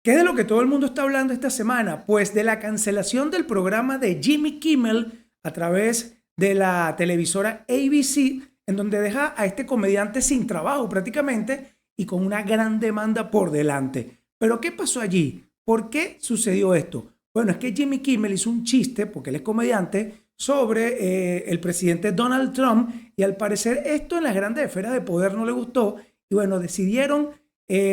¿Qué es de lo que todo el mundo está hablando esta semana? Pues de la cancelación del programa de Jimmy Kimmel a través de la televisora ABC, en donde deja a este comediante sin trabajo prácticamente y con una gran demanda por delante. Pero ¿qué pasó allí? ¿Por qué sucedió esto? Bueno, es que Jimmy Kimmel hizo un chiste, porque él es comediante, sobre el presidente Donald Trump y al parecer esto en las grandes esferas de poder no le gustó y bueno, decidieron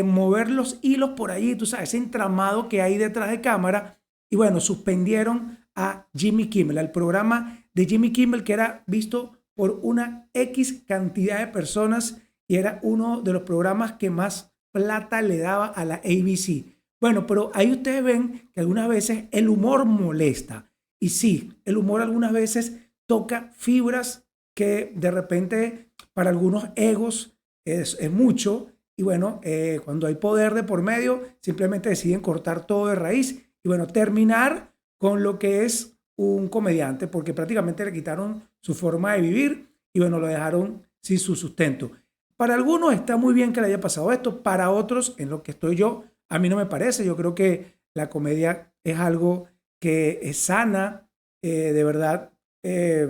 mover los hilos por allí, tú sabes, ese entramado que hay detrás de cámara. Y bueno, suspendieron a Jimmy Kimmel, al programa de Jimmy Kimmel que era visto por una X cantidad de personas y era uno de los programas que más plata le daba a la ABC. Bueno, pero ahí ustedes ven que algunas veces el humor molesta. Y sí, el humor algunas veces toca fibras que de repente para algunos egos es mucho y bueno, cuando hay poder de por medio, simplemente deciden cortar todo de raíz y bueno, terminar con lo que es un comediante, porque prácticamente le quitaron su forma de vivir y bueno, lo dejaron sin su sustento. Para algunos está muy bien que le haya pasado esto, para otros, en lo que estoy yo, a mí no me parece. Yo creo que la comedia es algo que es sana, de verdad.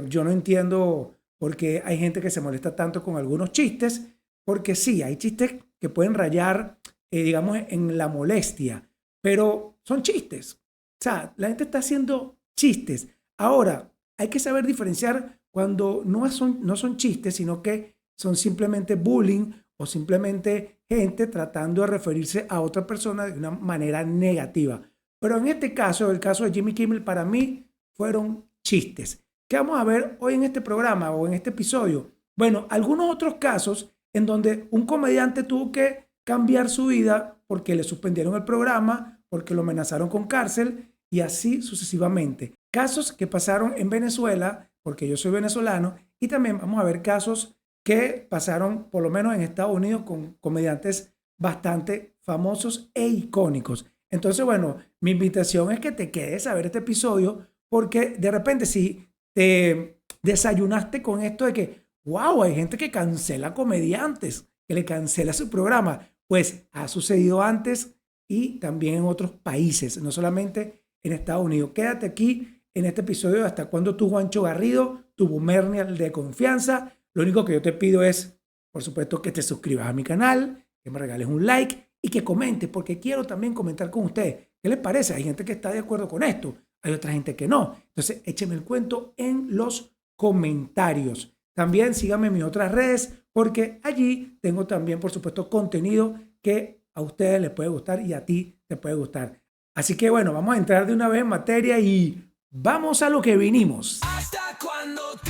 Yo no entiendo por qué hay gente que se molesta tanto con algunos chistes, porque sí, hay chistes que pueden rayar, digamos, en la molestia, pero son chistes. O sea, la gente está haciendo chistes. Ahora, hay que saber diferenciar cuando no son chistes, sino que son simplemente bullying o simplemente gente tratando de referirse a otra persona de una manera negativa. Pero en este caso, el caso de Jimmy Kimmel, para mí fueron chistes. ¿Qué vamos a ver hoy en este programa o en este episodio? Bueno, algunos otros casos en donde un comediante tuvo que cambiar su vida porque le suspendieron el programa, porque lo amenazaron con cárcel y así sucesivamente. Casos que pasaron en Venezuela, porque yo soy venezolano, y también vamos a ver casos que pasaron por lo menos en Estados Unidos con comediantes bastante famosos e icónicos. Entonces, bueno, mi invitación es que te quedes a ver este episodio porque de repente si te desayunaste con esto de que wow, hay gente que cancela comediantes, que le cancela su programa. Pues ha sucedido antes y también en otros países, no solamente en Estados Unidos. Quédate aquí en este episodio hasta cuando tú, Juancho Garrido, tu boomernial de confianza. Lo único que yo te pido es, por supuesto, que te suscribas a mi canal, que me regales un like y que comentes, porque quiero también comentar con ustedes. ¿Qué les parece? Hay gente que está de acuerdo con esto, hay otra gente que no. Entonces, échenme el cuento en los comentarios. También síganme en mis otras redes porque allí tengo también, por supuesto, contenido que a ustedes les puede gustar y a ti te puede gustar. Así que bueno, vamos a entrar de una vez en materia y vamos a lo que vinimos. ¿Hasta cuando tú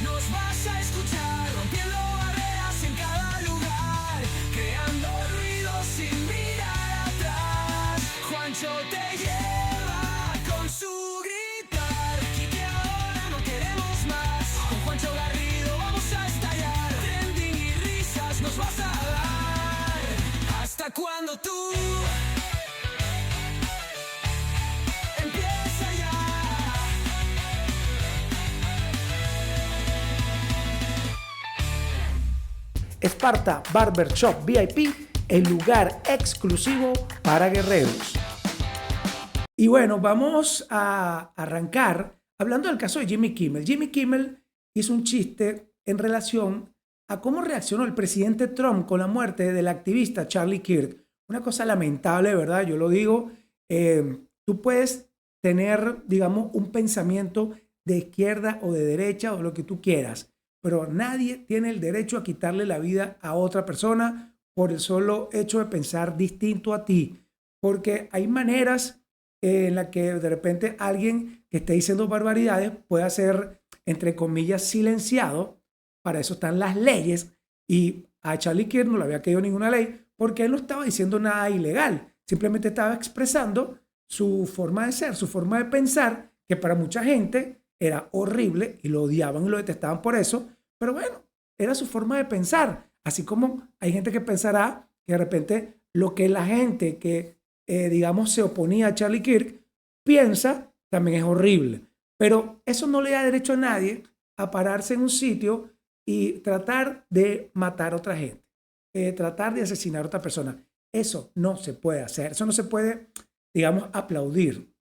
nos vas a escuchar? Rompiendo barreras en cada lugar, creando ruido sin mirar atrás. Juancho te lleva con su gritar, y que ahora no queremos más. Con Juancho Garrido vamos a estallar, trending y risas nos vas a dar. ¿Hasta cuando tú? Esparta Barbershop VIP, el lugar exclusivo para guerreros. Y bueno, vamos a arrancar hablando del caso de Jimmy Kimmel. Jimmy Kimmel hizo un chiste en relación a cómo reaccionó el presidente Trump con la muerte del activista Charlie Kirk. Una cosa lamentable, ¿verdad? Yo lo digo. Tú puedes tener, digamos, un pensamiento de izquierda o de derecha o lo que tú quieras, pero nadie tiene el derecho a quitarle la vida a otra persona por el solo hecho de pensar distinto a ti, porque hay maneras en las que de repente alguien que esté diciendo barbaridades pueda ser, entre comillas, silenciado. Para eso están las leyes y a Charlie Kirk no le había caído ninguna ley porque él no estaba diciendo nada ilegal, simplemente estaba expresando su forma de ser, su forma de pensar, que para mucha gente era horrible y lo odiaban y lo detestaban por eso, pero bueno, era su forma de pensar, así como hay gente que pensará que de repente lo que la gente que, digamos, se oponía a Charlie Kirk piensa también es horrible, pero eso no le da derecho a nadie a pararse en un sitio y tratar de matar a otra gente, tratar de asesinar a otra persona. Eso no se puede hacer, eso no se puede, digamos, aplaudir.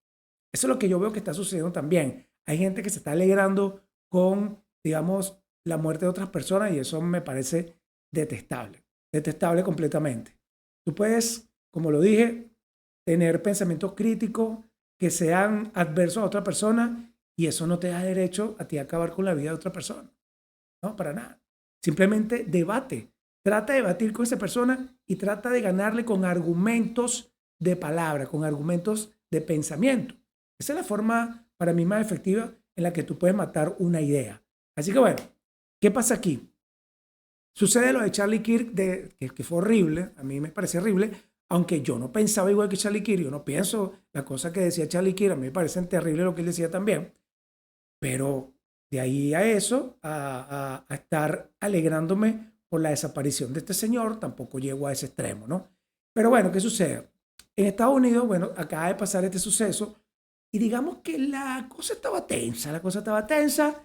Eso es lo que yo veo que está sucediendo también. Hay gente que se está alegrando con, digamos, la muerte de otras personas y eso me parece detestable, detestable completamente. Tú puedes, como lo dije, tener pensamientos críticos que sean adversos a otra persona y eso no te da derecho a ti a acabar con la vida de otra persona. No, para nada. Simplemente debate. Trata de debatir con esa persona y trata de ganarle con argumentos de palabra, con argumentos de pensamiento. Esa es la forma para mí más efectiva en la que tú puedes matar una idea. Así que bueno, ¿qué pasa aquí? Sucede lo de Charlie Kirk, que fue horrible, a mí me parece horrible, aunque yo no pensaba igual que Charlie Kirk, yo no pienso las cosas que decía Charlie Kirk, a mí me parecen terribles lo que él decía también, pero de ahí a eso, a estar alegrándome por la desaparición de este señor, tampoco llego a ese extremo, ¿no? Pero bueno, ¿qué sucede? En Estados Unidos, bueno, acaba de pasar este suceso y digamos que la cosa estaba tensa, la cosa estaba tensa.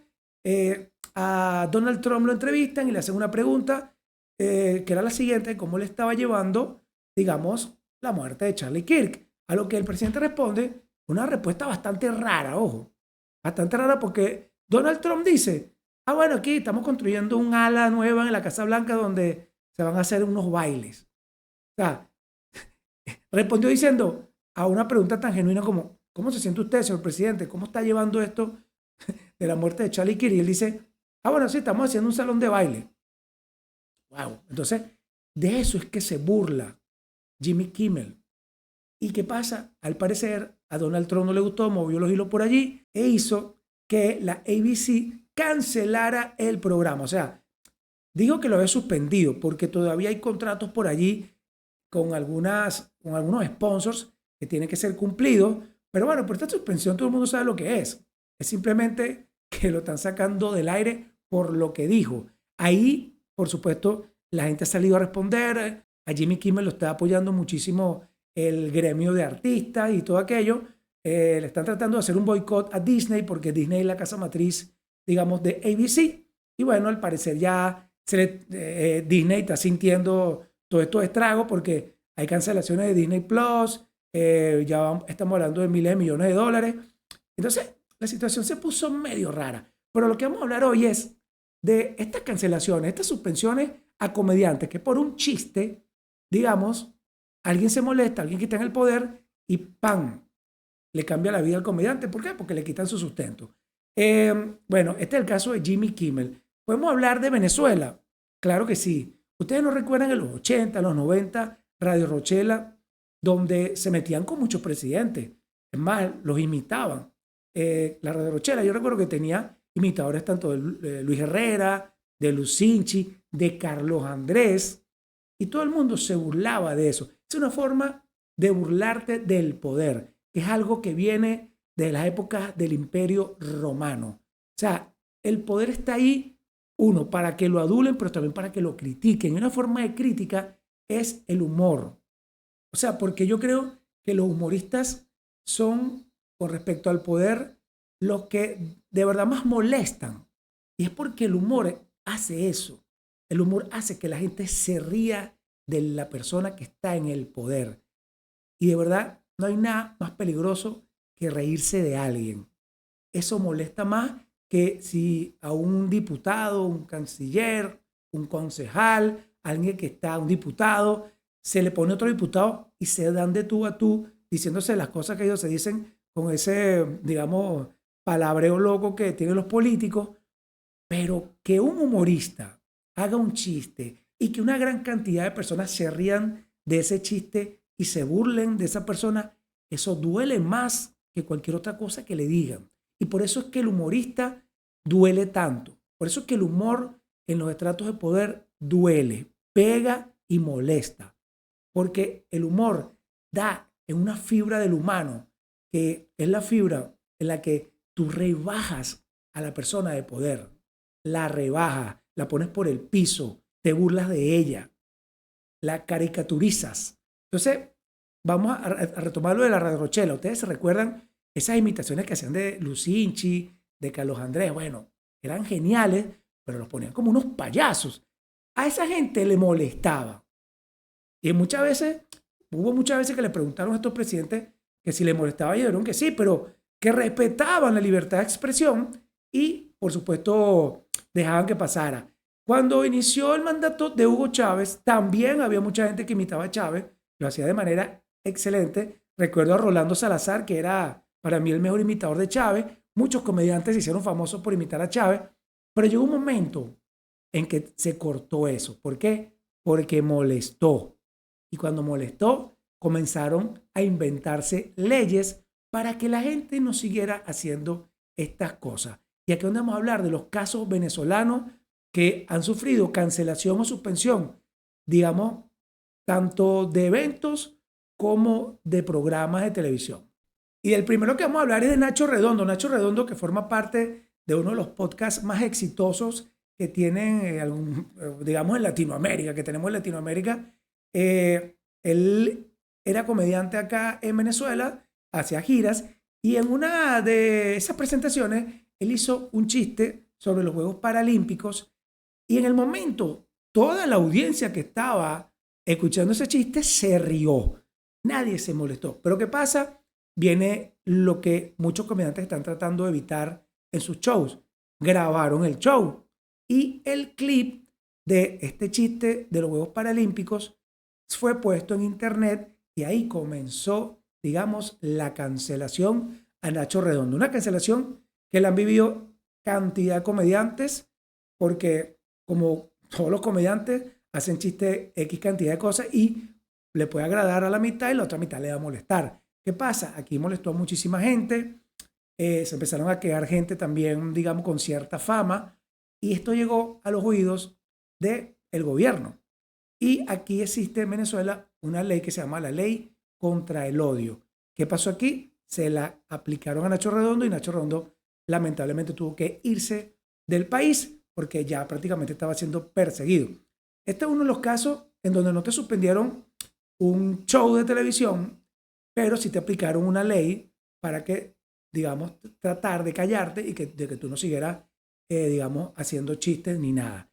A Donald Trump lo entrevistan y le hacen una pregunta que era la siguiente, cómo le estaba llevando, digamos, la muerte de Charlie Kirk. A lo que el presidente responde una respuesta bastante rara, ojo, bastante rara porque Donald Trump dice, bueno, aquí estamos construyendo un ala nueva en la Casa Blanca donde se van a hacer unos bailes. O sea, respondió diciendo a una pregunta tan genuina como, ¿cómo se siente usted, señor presidente? ¿Cómo está llevando esto de la muerte de Charlie Kirk? Y él dice, bueno, sí, estamos haciendo un salón de baile. Wow. Entonces, de eso es que se burla Jimmy Kimmel. ¿Y qué pasa? Al parecer, a Donald Trump no le gustó, movió los hilos por allí e hizo que la ABC cancelara el programa. O sea, dijo que lo había suspendido porque todavía hay contratos por allí con algunos sponsors que tienen que ser cumplidos. Pero bueno, por esta suspensión todo el mundo sabe lo que es. Es simplemente que lo están sacando del aire por lo que dijo. Ahí, por supuesto, la gente ha salido a responder. A Jimmy Kimmel lo está apoyando muchísimo el gremio de artistas y todo aquello. Le están tratando de hacer un boicot a Disney porque Disney es la casa matriz, digamos, de ABC. Y bueno, al parecer ya Disney está sintiendo todo esto estragos porque hay cancelaciones de Disney Plus, estamos hablando de miles de millones de dólares. Entonces, la situación se puso medio rara. Pero lo que vamos a hablar hoy es de estas cancelaciones, estas suspensiones a comediantes que por un chiste, digamos, alguien se molesta, alguien que está en el poder y ¡pam! Le cambia la vida al comediante. ¿Por qué? Porque le quitan su sustento. Bueno, este es el caso de Jimmy Kimmel. ¿Podemos hablar de Venezuela? Claro que sí. Ustedes no recuerdan en los 80, los 90, Radio Rochela, donde se metían con muchos presidentes. Es más, los imitaban. La Radio Rochela, yo recuerdo que tenía imitadores tanto de Luis Herrera, de Lucinchi, de Carlos Andrés, y todo el mundo se burlaba de eso. Es una forma de burlarte del poder, que es algo que viene de las épocas del Imperio Romano. O sea, el poder está ahí, uno, para que lo adulen, pero también para que lo critiquen. Y una forma de crítica es el humor. O sea, porque yo creo que los humoristas son, con respecto al poder, los que de verdad más molestan. Y es porque el humor hace eso. El humor hace que la gente se ría de la persona que está en el poder. Y de verdad, no hay nada más peligroso que reírse de alguien. Eso molesta más que si a un diputado, un canciller, un concejal, alguien que está, un diputado, se le pone otro diputado y se dan de tú a tú diciéndose las cosas que ellos se dicen con ese, digamos, palabreo loco que tienen los políticos, pero que un humorista haga un chiste y que una gran cantidad de personas se rían de ese chiste y se burlen de esa persona, eso duele más que cualquier otra cosa que le digan. Y por eso es que el humorista duele tanto. Por eso es que el humor en los estratos de poder duele, pega y molesta. Porque el humor da en una fibra del humano, que es la fibra en la que tú rebajas a la persona de poder. La rebajas, la pones por el piso, te burlas de ella, la caricaturizas. Entonces, vamos a retomar lo de la Radio Rochela. Ustedes se recuerdan esas imitaciones que hacían de Lucinchi, de Carlos Andrés. Bueno, eran geniales, pero los ponían como unos payasos. A esa gente le molestaba. Y hubo muchas veces que le preguntaron a estos presidentes que si les molestaba y dijeron que sí, pero que respetaban la libertad de expresión y, por supuesto, dejaban que pasara. Cuando inició el mandato de Hugo Chávez, también había mucha gente que imitaba a Chávez, lo hacía de manera excelente. Recuerdo a Rolando Salazar, que era para mí el mejor imitador de Chávez. Muchos comediantes se hicieron famosos por imitar a Chávez, pero llegó un momento en que se cortó eso. ¿Por qué? Porque molestó. Y cuando molestó, comenzaron a inventarse leyes para que la gente no siguiera haciendo estas cosas. Y aquí vamos a hablar de los casos venezolanos que han sufrido cancelación o suspensión, digamos, tanto de eventos como de programas de televisión. Y el primero que vamos a hablar es de Nacho Redondo. Nacho Redondo, que forma parte de uno de los podcasts más exitosos que tienen, digamos, en Latinoamérica, que tenemos en Latinoamérica. Él era comediante acá en Venezuela, hacía giras, y en una de esas presentaciones, él hizo un chiste sobre los Juegos Paralímpicos, y en el momento, toda la audiencia que estaba escuchando ese chiste se rió. Nadie se molestó. Pero ¿qué pasa? Viene lo que muchos comediantes están tratando de evitar en sus shows. Grabaron el show y el clip de este chiste de los Juegos Paralímpicos fue puesto en internet y ahí comenzó, digamos, la cancelación a Nacho Redondo. Una cancelación que la han vivido cantidad de comediantes porque, como todos los comediantes, hacen chistes X cantidad de cosas y le puede agradar a la mitad y la otra mitad le va a molestar. ¿Qué pasa? Aquí molestó a muchísima gente, se empezaron a quedar gente también, digamos, con cierta fama, y esto llegó a los oídos del gobierno. Y aquí existe en Venezuela una ley que se llama la Ley contra el Odio. ¿Qué pasó aquí? Se la aplicaron a Nacho Redondo y Nacho Redondo lamentablemente tuvo que irse del país porque ya prácticamente estaba siendo perseguido. Este es uno de los casos en donde no te suspendieron un show de televisión, pero sí te aplicaron una ley para que, digamos, tratar de callarte y de que tú no siguieras, digamos, haciendo chistes ni nada.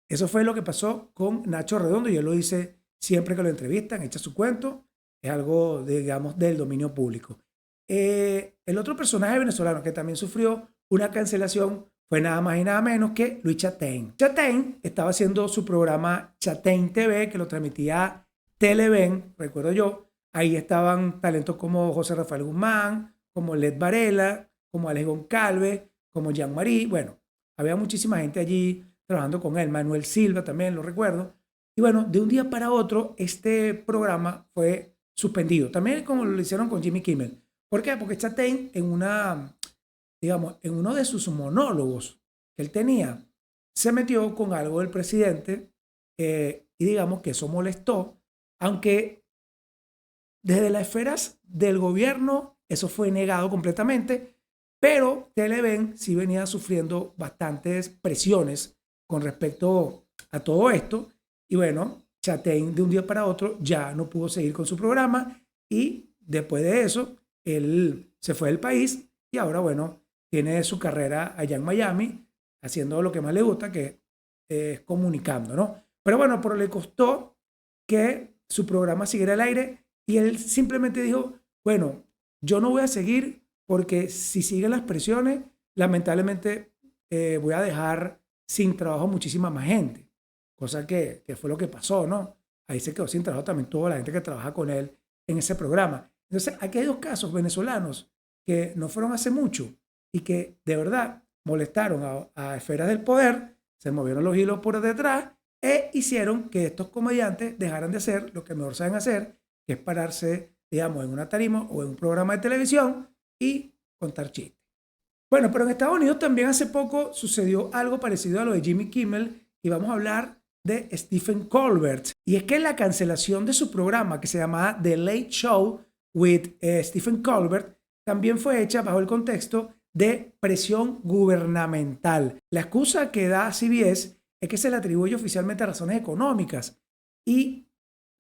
Eso fue lo que pasó con Nacho Redondo y él lo dice siempre que lo entrevistan, echa su cuento, es algo, digamos, del dominio público. El otro personaje venezolano que también sufrió una cancelación fue nada más y nada menos que Luis Chatein. Chatein estaba haciendo su programa Chatein TV, que lo transmitía Televen, recuerdo yo. Ahí estaban talentos como José Rafael Guzmán, como Led Varela, como Alex Goncalves, como Jean-Marie. Bueno, había muchísima gente allí trabajando con él. Manuel Silva también, lo recuerdo. Y bueno, de un día para otro, este programa fue suspendido. También como lo hicieron con Jimmy Kimmel. ¿Por qué? Porque Chatein en uno de sus monólogos que él tenía, se metió con algo del presidente y digamos que eso molestó, aunque desde las esferas del gobierno eso fue negado completamente, pero Televen sí venía sufriendo bastantes presiones con respecto a todo esto y bueno, Chatein de un día para otro ya no pudo seguir con su programa y después de eso él se fue del país y ahora bueno, tiene su carrera allá en Miami, haciendo lo que más le gusta, que es comunicando, ¿no? Pero bueno, pero le costó que su programa siguiera al aire y él simplemente dijo, bueno, yo no voy a seguir porque si siguen las presiones, lamentablemente voy a dejar sin trabajo muchísima más gente, cosa que fue lo que pasó, ¿no? Ahí se quedó sin trabajo también toda la gente que trabaja con él en ese programa. Entonces, aquí hay dos casos venezolanos que no fueron hace mucho y que de verdad molestaron a esferas del poder, se movieron los hilos por detrás e hicieron que estos comediantes dejaran de hacer lo que mejor saben hacer, que es pararse, digamos, en una tarima o en un programa de televisión y contar chistes. Bueno, pero en Estados Unidos también hace poco sucedió algo parecido a lo de Jimmy Kimmel y vamos a hablar de Stephen Colbert. Y es que la cancelación de su programa que se llamaba The Late Show with Stephen Colbert también fue hecha bajo el contexto de presión gubernamental. La excusa que da CBS es que se le atribuye oficialmente a razones económicas y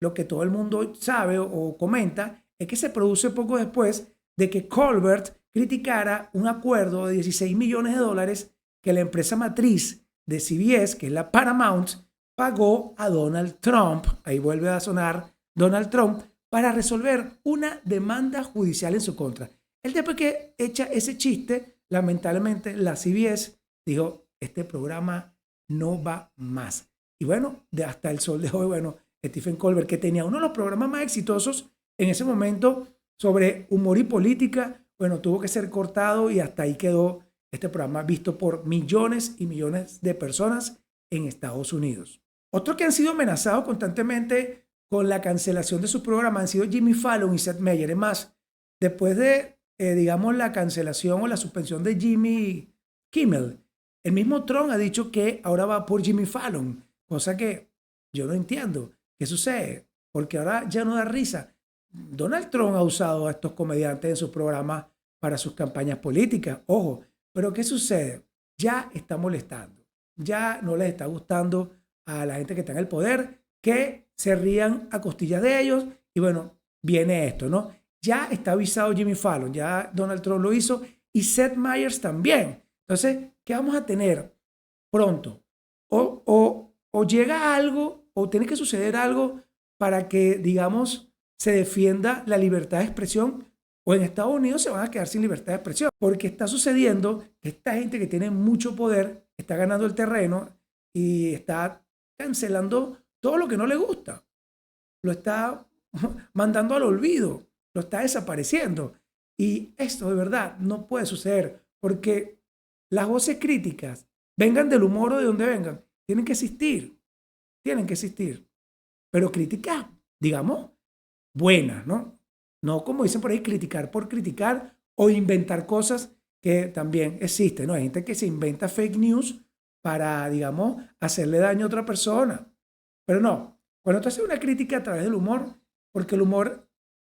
lo que todo el mundo sabe o comenta es que se produce poco después de que Colbert criticara un acuerdo de $16 millones que la empresa matriz de CBS, que es la Paramount, pagó a Donald Trump. Ahí vuelve a sonar Donald Trump para resolver una demanda judicial en su contra. Él después que echa ese chiste, lamentablemente la CBS dijo, este programa no va más. Y bueno, hasta el sol de hoy, bueno, Stephen Colbert, que tenía uno de los programas más exitosos en ese momento sobre humor y política, bueno, tuvo que ser cortado y hasta ahí quedó este programa visto por millones y millones de personas en Estados Unidos. Otros que han sido amenazados constantemente con la cancelación de su programa han sido Jimmy Fallon y Seth Meyers. Es más, después de, digamos, la cancelación o la suspensión de Jimmy Kimmel, el mismo Trump ha dicho que ahora va por Jimmy Fallon, cosa que yo no entiendo. ¿Qué sucede? Porque ahora ya no da risa. Donald Trump ha usado a estos comediantes en sus programas para sus campañas políticas, ojo, pero ¿qué sucede? Ya está molestando, ya no les está gustando a la gente que está en el poder, que se rían a costillas de ellos y bueno, viene esto, ¿no? Ya está avisado Jimmy Fallon, ya Donald Trump lo hizo y Seth Meyers también. Entonces, ¿qué vamos a tener pronto? O llega algo o tiene que suceder algo para que, digamos, se defienda la libertad de expresión, o en Estados Unidos se van a quedar sin libertad de expresión, porque está sucediendo que esta gente que tiene mucho poder está ganando el terreno y está cancelando todo lo que no le gusta. Lo está mandando al olvido, lo está desapareciendo. Y esto de verdad no puede suceder, porque las voces críticas, vengan del humor o de donde vengan, tienen que existir, pero críticas, digamos, buenas, ¿no? No como dicen por ahí, criticar por criticar o inventar cosas que también existen, ¿no? Hay gente que se inventa fake news para, digamos, hacerle daño a otra persona. Pero no, cuando tú haces una crítica a través del humor, porque el humor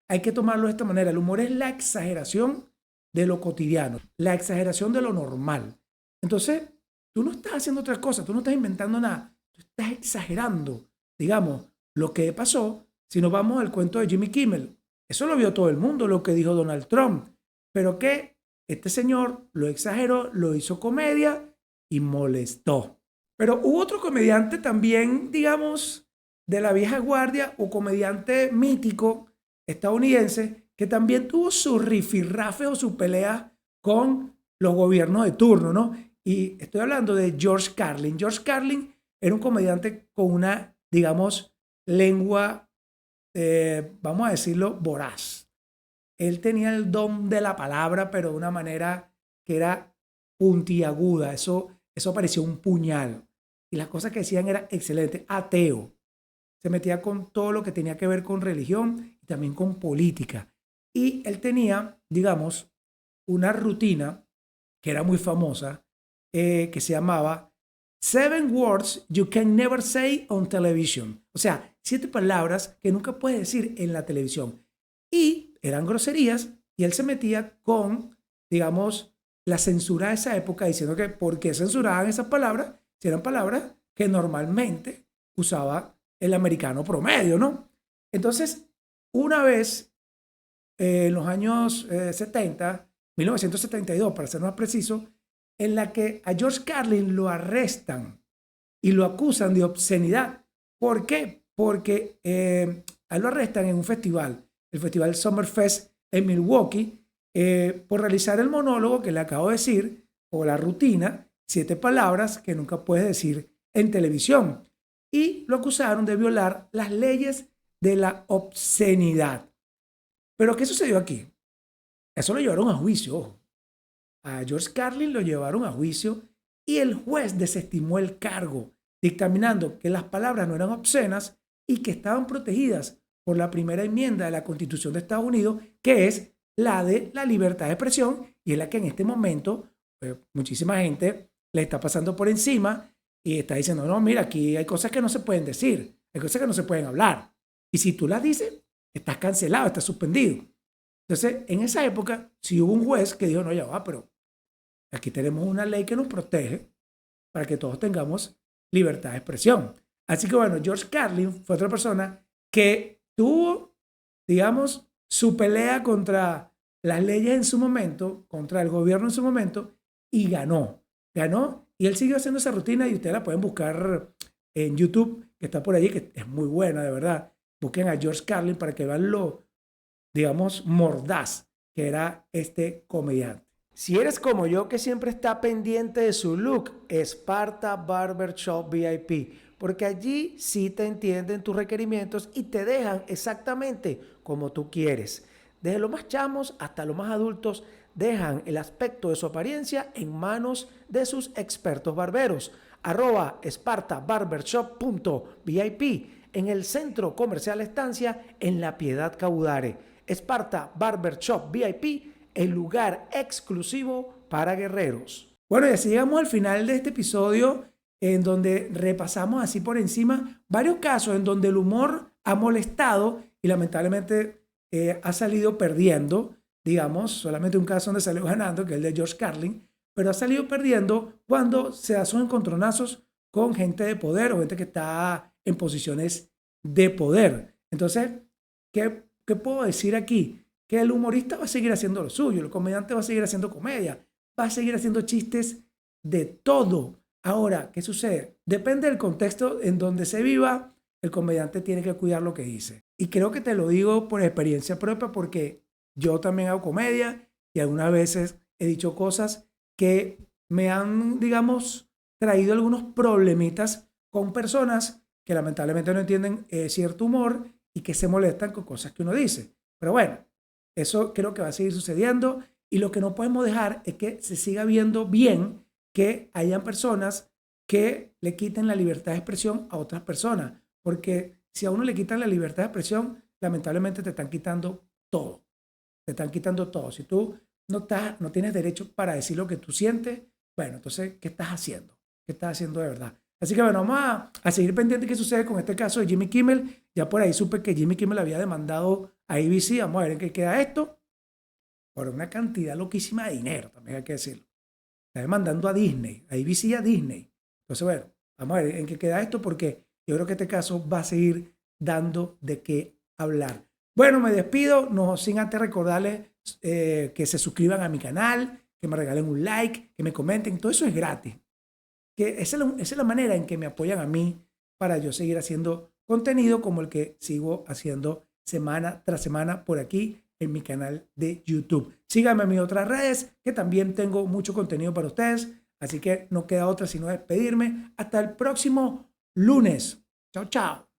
hay que tomarlo de esta manera, el humor es la exageración de lo cotidiano, la exageración de lo normal. Entonces, tú no estás haciendo otra cosa, tú no estás inventando nada, tú estás exagerando, digamos, lo que pasó. Si nos vamos al cuento de Jimmy Kimmel, eso lo vio todo el mundo, lo que dijo Donald Trump, pero que este señor lo exageró, lo hizo comedia y molestó. Pero hubo otro comediante también, digamos, de la vieja guardia o comediante mítico estadounidense que también tuvo su rifirrafe o su pelea con los gobiernos de turno, ¿no? Y estoy hablando de George Carlin. George Carlin era un comediante con una, digamos, lengua, vamos a decirlo, voraz. Él tenía el don de la palabra, pero de una manera que era puntiaguda. Eso parecía un puñal. Y las cosas que decían eran excelentes. Ateo. Se metía con todo lo que tenía que ver con religión y también con política. Y él tenía, digamos, una rutina que era muy famosa, que se llamaba 7 Words You Can Never Say on Television. O sea, 7 palabras que nunca puedes decir en la televisión. Y eran groserías y él se metía con, digamos, la censura de esa época diciendo que por qué censuraban esas palabras si eran palabras que normalmente usaba el americano promedio, ¿no? Entonces, una vez en los años 70, 1972 para ser más preciso, en la que a George Carlin lo arrestan y lo acusan de obscenidad. ¿Por qué? Porque a él lo arrestan en un festival, el Festival Summerfest en Milwaukee, por realizar el monólogo que le acabo de decir, o la rutina, 7 palabras que nunca puedes decir en televisión. Y lo acusaron de violar las leyes de la obscenidad. ¿Pero qué sucedió aquí? Eso lo llevaron a juicio, ojo. A George Carlin lo llevaron a juicio y el juez desestimó el cargo, dictaminando que las palabras no eran obscenas y que estaban protegidas por la primera enmienda de la Constitución de Estados Unidos, que es la de la libertad de expresión, y es la que en este momento muchísima gente le está pasando por encima y está diciendo, no, mira, aquí hay cosas que no se pueden decir, hay cosas que no se pueden hablar. Y si tú las dices, estás cancelado, estás suspendido. Entonces, en esa época, sí hubo un juez que dijo, no, ya va, pero aquí tenemos una ley que nos protege para que todos tengamos libertad de expresión. Así que bueno, George Carlin fue otra persona que tuvo, digamos, su pelea contra las leyes en su momento, contra el gobierno en su momento, y ganó. Ganó y él siguió haciendo esa rutina y ustedes la pueden buscar en YouTube, que está por allí, que es muy buena, de verdad. busquen a George Carlin para que vean lo, digamos, mordaz que era este comediante. Si eres como yo que siempre está pendiente de su look, Esparta Barbershop VIP, porque allí sí te entienden tus requerimientos y te dejan exactamente como tú quieres. Desde los más chamos hasta los más adultos dejan el aspecto de su apariencia en manos de sus expertos barberos. @spartabarbershop.vip en el centro comercial Estancia en La Piedad Caudare. Esparta Barbershop VIP, el lugar exclusivo para guerreros. Bueno, y así llegamos al final de este episodio en donde repasamos así por encima varios casos en donde el humor ha molestado y lamentablemente ha salido perdiendo. Digamos, solamente un caso donde salió ganando, que es el de George Carlin, pero ha salido perdiendo cuando se da sus encontronazos con gente de poder o gente que está en posiciones de poder. Entonces, ¿qué puedo decir aquí? Que el humorista va a seguir haciendo lo suyo, el comediante va a seguir haciendo comedia, va a seguir haciendo chistes de todo. Ahora, ¿qué sucede? Depende del contexto en donde se viva, el comediante tiene que cuidar lo que dice. Y creo que te lo digo por experiencia propia porque yo también hago comedia y algunas veces he dicho cosas que me han, digamos, traído algunos problemitas con personas que lamentablemente no entienden cierto humor y que se molestan con cosas que uno dice. Pero bueno, eso creo que va a seguir sucediendo y lo que no podemos dejar es que se siga viendo bien que hayan personas que le quiten la libertad de expresión a otras personas. Porque si a uno le quitan la libertad de expresión, lamentablemente te están quitando todo. Te están quitando todo. Si tú no tienes derecho para decir lo que tú sientes, bueno, entonces, ¿qué estás haciendo? ¿Qué estás haciendo de verdad? Así que bueno, vamos a seguir pendiente qué sucede con este caso de Jimmy Kimmel. Ya por ahí supe que Jimmy Kimmel había demandado a ABC. Vamos a ver en qué queda esto. Por una cantidad loquísima de dinero, también hay que decirlo. Está demandando a Disney, a ABC y a Disney. Entonces, bueno, vamos a ver en qué queda esto porque yo creo que este caso va a seguir dando de qué hablar. Bueno, me despido, no sin antes recordarles que se suscriban a mi canal, que me regalen un like, que me comenten, todo eso es gratis. Que esa es la manera en que me apoyan a mí para yo seguir haciendo contenido como el que sigo haciendo semana tras semana por aquí en mi canal de YouTube. Síganme en mis otras redes que también tengo mucho contenido para ustedes, así que no queda otra sino despedirme. Hasta el próximo lunes. Chao, chao.